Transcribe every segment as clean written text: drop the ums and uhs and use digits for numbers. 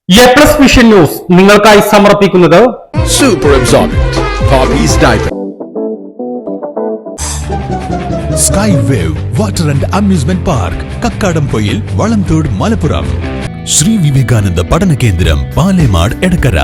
A+ vision news നിങ്ങൾക്കായി സമർപ്പിക്കുന്നത് Super Absorbent Poppy's Diaper. Sky Wave Water and Amusement Park, Kakkadampoyil, Valamthode, Malappuram. Shri Vivekananda പഠന കേന്ദ്രം, പാലേമാട്, എടക്കര.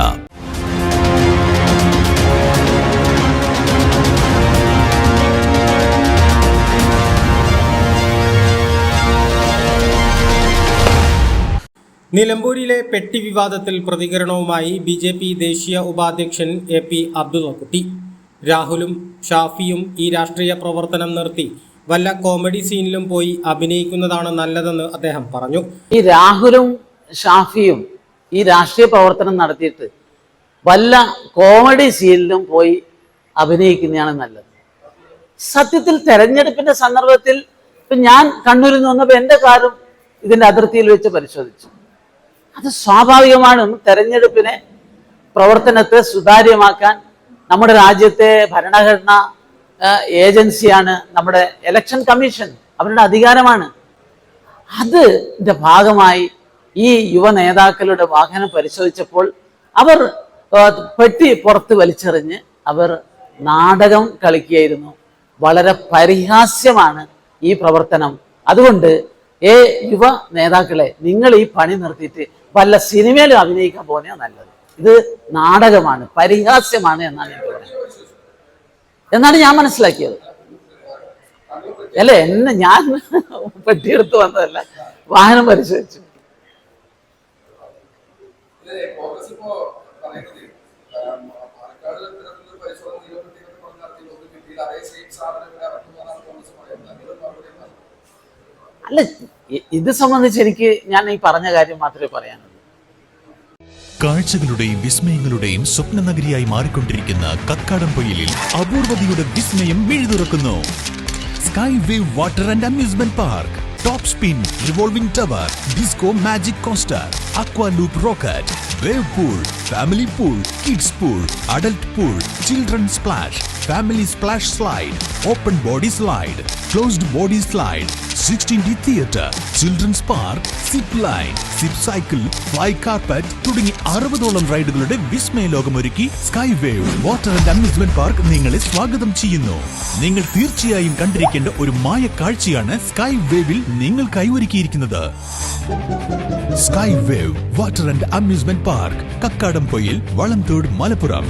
നിലമ്പൂരിലെ പെട്ടി വിവാദത്തിൽ പ്രതികരണവുമായി BJP ദേശീയ ഉപാധ്യക്ഷൻ AP അബ്ദുള്ളക്കുട്ടി. രാഹുലും ഷാഫിയും ഈ രാഷ്ട്രീയ പ്രവർത്തനം നിർത്തി വല്ല കോമഡി സീനിലും പോയി അഭിനയിക്കുന്നതാണ് നല്ലതെന്ന് അദ്ദേഹം പറഞ്ഞു. ഈ രാഹുലും ഷാഫിയും ഈ രാഷ്ട്രീയ പ്രവർത്തനം നടത്തിയിട്ട് വല്ല കോമഡി സീനിലും പോയി അഭിനയിക്കുന്നതാണ് നല്ലത്. സത്യത്തിൽ തെരഞ്ഞെടുപ്പിന്റെ സന്ദർഭത്തിൽ ഇപ്പം ഞാൻ കണ്ണൂരിൽ നിന്ന് വന്നപ്പോൾ എൻ്റെ കാറും ഇതിൻ്റെ അതിർത്തിയിൽ വെച്ച് പരിശോധിച്ചു. അത് സ്വാഭാവികമാണ്. തെരഞ്ഞെടുപ്പിനെ പ്രവർത്തനത്തെ സുതാര്യമാക്കാൻ നമ്മുടെ രാജ്യത്തെ ഭരണഘടനാ ഏജൻസിയാണ് നമ്മുടെ ഇലക്ഷൻ കമ്മീഷൻ, അവരുടെ അധികാരമാണ്. അതിൻ്റെ ഭാഗമായി ഈ യുവ നേതാക്കളുടെ വാഹനം പരിശോധിച്ചപ്പോൾ അവർ പെട്ടി പുറത്ത് വലിച്ചെറിഞ്ഞ് അവർ നാടകം കളിക്കുകയായിരുന്നു. വളരെ പരിഹാസ്യമാണ് ഈ പ്രവർത്തനം. അതുകൊണ്ട് യുവ നേതാക്കളെ, നിങ്ങൾ ഈ പണി നിർത്തിയിട്ട് വല്ല സിനിമയിലും അഭിനയിക്കാൻ പോകുന്നതാണ് നല്ലത്. ഇത് നാടകമാണ്, പരിഹാസ്യമാണ് എന്നാണ് ഞാൻ മനസ്സിലാക്കിയത്. അല്ലേ, ഞാൻ പെട്ടിയെടുത്ത് വന്നതല്ല, വാഹനം പരിശോധിച്ചു. അല്ല, ഇത് സംബന്ധിച്ച് എനിക്ക് ഞാൻ ഈ പറഞ്ഞ കാര്യം മാത്രമേ പറയാനുള്ളൂ. കാഴ്ചകളുടെയും വിസ്മയങ്ങളുടെയും സ്വപ്ന നഗരിയായി മാറിക്കൊണ്ടിരിക്കുന്ന കക്കാടംപൊയിലിൽ അപൂർവതയുടെ വിസ്മയം മിഴിതുറക്കുന്നു. Sky wave water and amusement park, top spin, revolving tower, disco magic coaster, aqua loop rocket, wave pool, family pool, kids pool, adult pool, children splash, family splash slide, open body slide, closed body slide, 16D theatre, children's park, zip line, zip cycle, fly carpet തുടങ്ങി 60ഓളം റൈഡുകളുടെ വിസ്മയ ലോകമൊരുക്കി sky wave water and amusement park നിങ്ങളെ സ്വാഗതം ചെയ്യുന്നു. നിങ്ങൾ തീർച്ചയായും കണ്ടിരിക്കേണ്ട ഒരു മായ കാഴ്ചയാണ് സ്കൈ വേവിൽ നിങ്ങൾക്കായി ഒരുക്കിയിരിക്കുന്നത്. Sky wave water and amusement park, Kakkadampoyil, Valamthode, Malappuram.